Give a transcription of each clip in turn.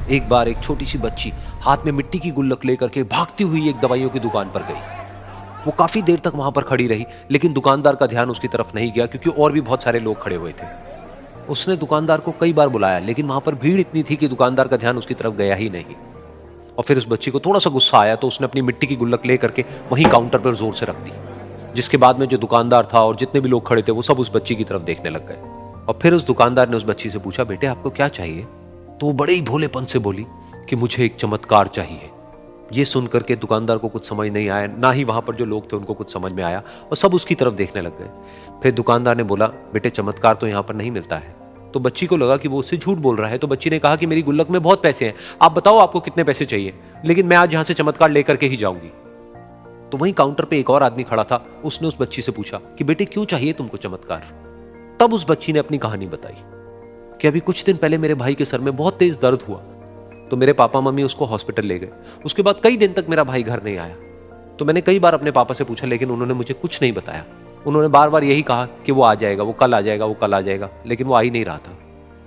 एक बार एक छोटी सी बच्ची हाथ में मिट्टी की गुल्लक लेकर के भागती हुई एक दवाइयों की दुकान पर गई। वो काफी देर तक वहां पर खड़ी रही, लेकिन दुकानदार का ध्यान उसकी तरफ नहीं गया क्योंकि और भी बहुत सारे लोग खड़े हुए थे। उसने दुकानदार को कई बार बुलाया, लेकिन वहां पर भीड़ इतनी थी कि दुकानदार का ध्यान उसकी तरफ गया ही नहीं। और फिर उस बच्ची को थोड़ा सा गुस्सा आया तो उसने अपनी मिट्टी की गुल्लक लेकर के वहीं काउंटर पर जोर से रख दी, जिसके बाद में जो दुकानदार था और जितने भी लोग खड़े थे वो सब उस बच्ची की तरफ देखने लग गए। और फिर उस दुकानदार ने उस बच्ची से पूछा, बेटे आपको क्या चाहिए? तो वो बड़े ही भोलेपन से बोली कि मुझे एक चमत्कार चाहिए। ये सुनकर के दुकानदार को कुछ समझ नहीं आया, ना ही वहां पर जो लोग थे उनको कुछ समझ में आया, और सब उसकी तरफ देखने लग गए। फिर दुकानदार ने बोला, बेटे चमत्कार तो यहां पर नहीं मिलता है। तो बच्ची को लगा कि वो उससे झूठ बोल रहा है, तो बच्ची ने कहा कि मेरी गुल्लक में बहुत पैसे हैं, आप बताओ आपको कितने पैसे चाहिए, लेकिन मैं आज यहां से चमत्कार लेकर के ही जाऊंगी। तो वहीं काउंटर पे एक और आदमी खड़ा था, उसने उस बच्ची से पूछा कि बेटे क्यों चाहिए तुमको चमत्कार? तब उस बच्ची ने अपनी कहानी बताई कि अभी कुछ दिन पहले मेरे भाई के सर में बहुत तेज दर्द हुआ, तो मेरे पापा मम्मी उसको हॉस्पिटल ले गए। उसके बाद कई दिन तक मेरा भाई घर नहीं आया। तो मैंने कई बार अपने पापा से पूछा, लेकिन उन्होंने मुझे कुछ नहीं बताया। उन्होंने बार बार यही कहा कि वो आ जाएगा, वो कल आ जाएगा, वो कल आ जाएगा, लेकिन वो आ ही नहीं रहा था।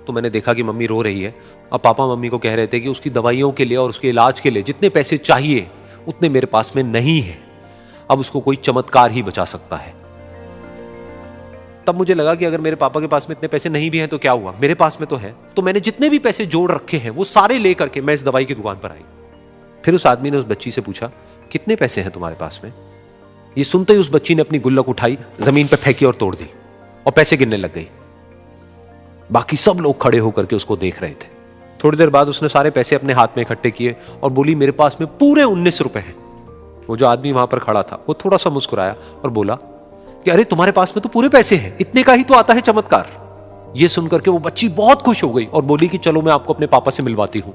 तो मैंने देखा कि मम्मी रो रही है। अब पापा मम्मी को कह रहे थे कि उसकी दवाइयों के लिए और उसके इलाज के लिए जितने पैसे चाहिए उतने मेरे पास में नहीं है, अब उसको कोई चमत्कार ही बचा सकता है। तब मुझे लगा कि अगर मेरे पापा के पास में इतने पैसे नहीं भी हैं तो क्या हुआ, मेरे पास में तो है। तो मैंने जितने भी पैसे जोड़ रखे हैं वो सारे लेकर के मैं इस दवाई की दुकान पर आई। फिर उस आदमी ने उस बच्ची से पूछा, कितने पैसे हैं तुम्हारे पास में? ये सुनते ही उस बच्ची ने अपनी गुल्लक उठाई, जमीन पर फेंकी और तोड़ दी और पैसे गिनने लग गई। बाकी सब लोग खड़े होकर के उसको देख रहे थे। थोड़ी देर बाद उसने सारे पैसे अपने हाथ में इकट्ठे किए और बोली, मेरे पास में पूरे 19 रुपए हैं। वो जो आदमी वहां पर खड़ा था वो थोड़ा सा मुस्कुराया और बोला कि अरे तुम्हारे पास में तो पूरे पैसे हैं, इतने का ही तो आता है चमत्कार। ये सुनकर के वो बच्ची बहुत खुश हो गई और बोली कि चलो मैं आपको अपने पापा से मिलवाती हूं।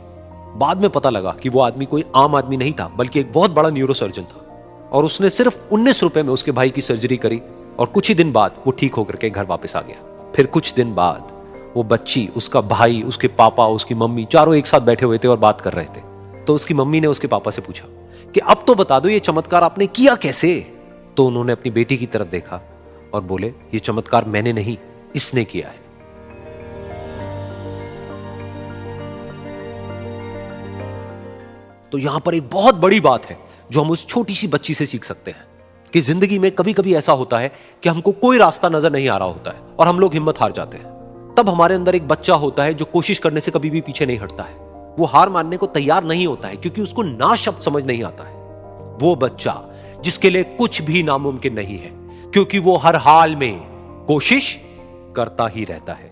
बाद में पता लगा कि वो आदमी कोई आम आदमी नहीं था, बल्कि एक बहुत बड़ा न्यूरोसर्जन था, और उसने सिर्फ 19 रुपए में उसके भाई की सर्जरी करी और कुछ ही दिन बाद वो ठीक होकर के घर वापस आ गया। फिर कुछ दिन बाद वो बच्ची, उसका भाई, उसके पापा, उसकी मम्मी चारों एक साथ बैठे हुए थे और बात कर रहे थे। तो उसकी मम्मी ने उसके पापा से पूछा कि अब तो बता दो ये चमत्कार आपने किया कैसे? तो उन्होंने अपनी बेटी की तरफ देखा और बोले, ये चमत्कार मैंने नहीं, इसने किया है। तो यहां पर एक बहुत बड़ी बात है जो हम उस छोटी सी बच्ची से सीख सकते हैं कि जिंदगी में कभी कभी ऐसा होता है कि हमको कोई रास्ता नजर नहीं आ रहा होता है और हम लोग हिम्मत हार जाते हैं। तब हमारे अंदर एक बच्चा होता है जो कोशिश करने से कभी भी पीछे नहीं हटता है। वो हार मानने को तैयार नहीं होता है क्योंकि उसको ना शब्द समझ नहीं आता है। वो बच्चा जिसके लिए कुछ भी नामुमकिन नहीं है, क्योंकि वो हर हाल में कोशिश करता ही रहता है।